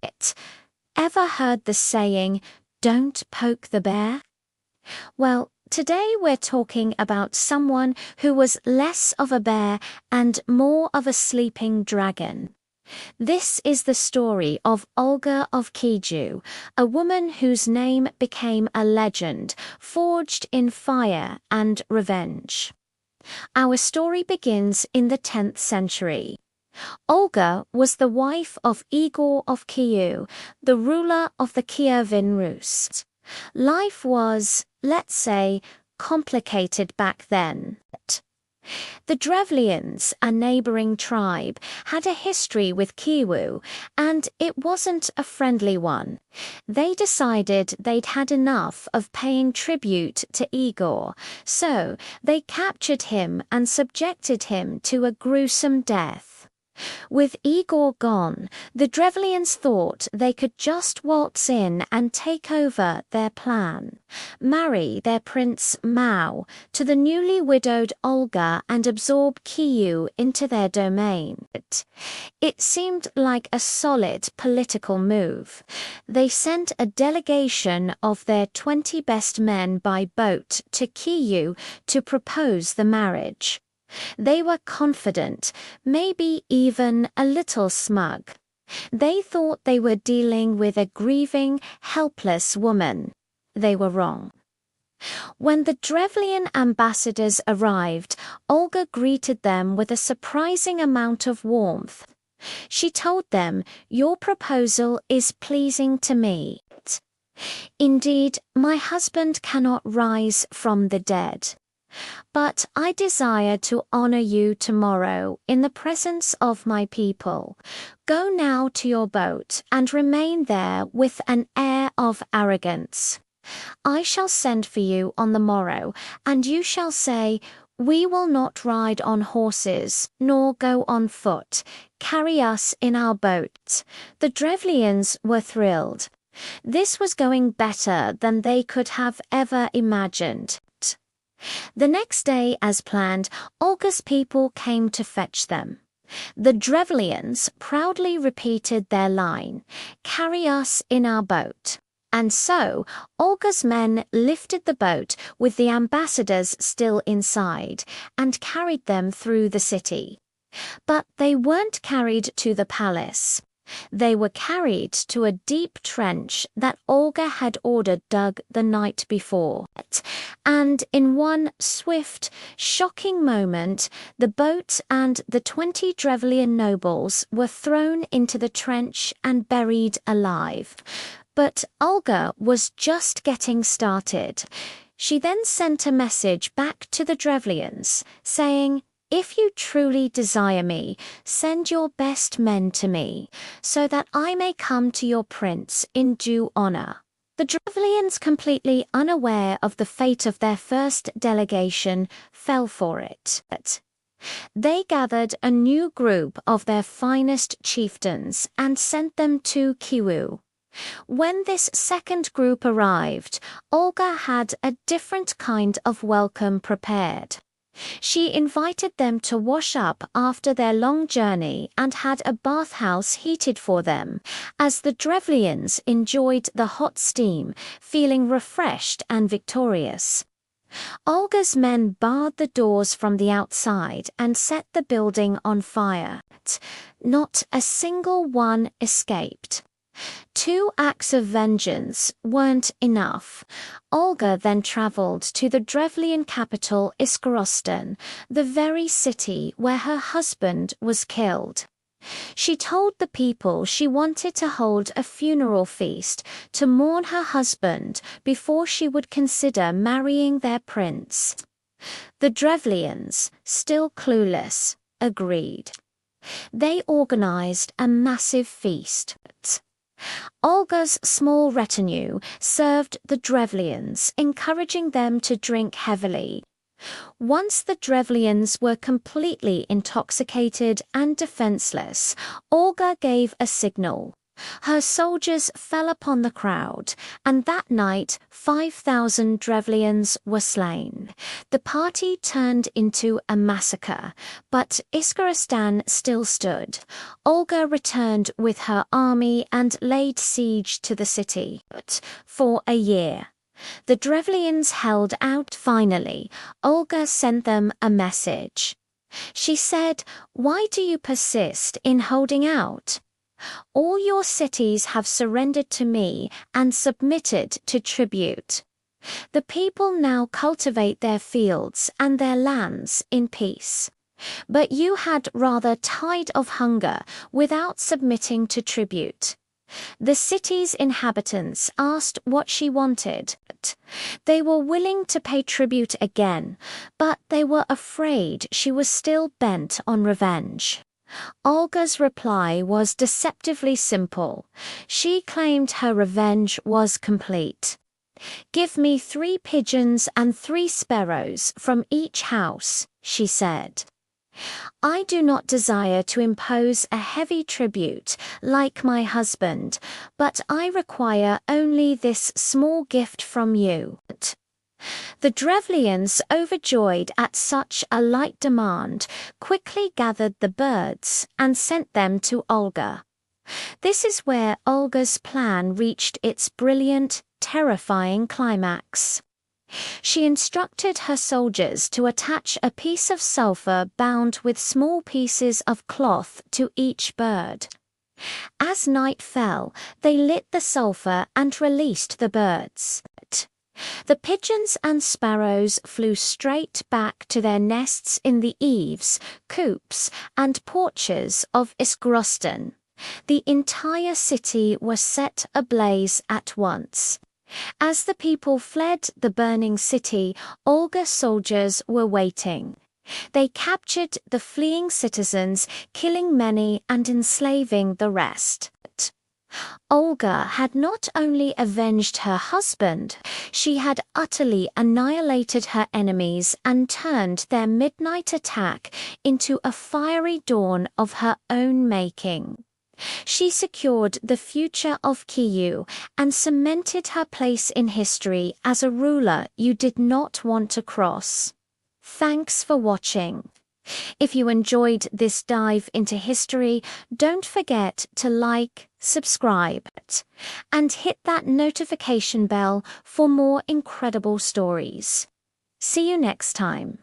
It. Ever heard the saying, "Don't poke the bear"? Well, today we're talking about someone who was less of a bear and more of a sleeping dragon. This is the story of Olga of Kiju, a woman whose name became a legend, forged in fire and revenge. Our story begins in the 10th century. Olga was the wife of Igor of Kyiv, the ruler of the Kievan Rus. Life was, let's say, complicated back then. The Drevlians, a neighboring tribe, had a history with Kyiv, and it wasn't a friendly one. They decided they'd had enough of paying tribute to Igor, so they captured him and subjected him to a gruesome death. With Igor gone, the Drevlians thought they could just waltz in and take over their plan, marry their prince Mao to the newly widowed Olga and absorb Kyiv into their domain. It seemed like a solid political move. They sent a delegation of their 20 best men by boat to Kyiv to propose the marriage. They were confident, maybe even a little smug. They thought they were dealing with a grieving, helpless woman. They were wrong. When the Drevlian ambassadors arrived, Olga greeted them with a surprising amount of warmth. She told them, "Your proposal is pleasing to me. Indeed, my husband cannot rise from the dead. But I desire to honor you tomorrow in the presence of my people. Go now to your boat and remain there with an air of arrogance. I shall send for you on the morrow, and you shall say, 'We will not ride on horses, nor go on foot. Carry us in our boat.'" The Drevlians were thrilled. This was going better than they could have ever imagined. The next day, as planned, Olga's people came to fetch them. The Drevlians proudly repeated their line, "Carry us in our boat." And so, Olga's men lifted the boat with the ambassadors still inside and carried them through the city. But they weren't carried to the palace. They were carried to a deep trench that Olga had ordered dug the night before. And in one swift, shocking moment, the boat and the 20 Drevlian nobles were thrown into the trench and buried alive. But Olga was just getting started. She then sent a message back to the Drevlians, saying, "If you truly desire me, send your best men to me, so that I may come to your prince in due honor." The Drevlians, completely unaware of the fate of their first delegation, fell for it. They gathered a new group of their finest chieftains and sent them to Kyiv. When this second group arrived, Olga had a different kind of welcome prepared. She invited them to wash up after their long journey and had a bathhouse heated for them, as the Drevlians enjoyed the hot steam, feeling refreshed and victorious. Olga's men barred the doors from the outside and set the building on fire. Not a single one escaped. 2 acts of vengeance weren't enough. Olga then traveled to the Drevlian capital Iskorostan, the very city where her husband was killed. She told the people she wanted to hold a funeral feast to mourn her husband before she would consider marrying their prince. The Drevlians, still clueless, agreed. They organized a massive feast. Olga's small retinue served the Drevlians, encouraging them to drink heavily. Once the Drevlians were completely intoxicated and defenseless, Olga gave a signal, Her soldiers fell upon the crowd, and that night 5,000 Drevlians were slain. The party turned into a massacre, but Iskaristan still stood. Olga returned with her army and laid siege to the city for a year. The Drevlians held out finally. Olga sent them a message. She said, "Why do you persist in holding out? All your cities have surrendered to me and submitted to tribute. The people now cultivate their fields and their lands in peace. But you had rather died of hunger without submitting to tribute." The city's inhabitants asked what she wanted. They were willing to pay tribute again, but they were afraid she was still bent on revenge. Olga's reply was deceptively simple. She claimed her revenge was complete. "Give me 3 pigeons and 3 sparrows from each house," she said. "I do not desire to impose a heavy tribute like my husband, but I require only this small gift from you." The Drevlians, overjoyed at such a light demand, quickly gathered the birds and sent them to Olga. This is where Olga's plan reached its brilliant, terrifying climax. She instructed her soldiers to attach a piece of sulfur bound with small pieces of cloth to each bird. As night fell, they lit the sulfur and released the birds. The pigeons and sparrows flew straight back to their nests in the eaves, coops, and porches of Iskrostan. The entire city was set ablaze at once. As the people fled the burning city, Olga's soldiers were waiting. They captured the fleeing citizens, killing many and enslaving the rest. Olga had not only avenged her husband, she had utterly annihilated her enemies and turned their midnight attack into a fiery dawn of her own making. She secured the future of Kyiv and cemented her place in history as a ruler you did not want to cross. Thanks for watching. If you enjoyed this dive into history, don't forget to like, subscribe, and hit that notification bell for more incredible stories. See you next time.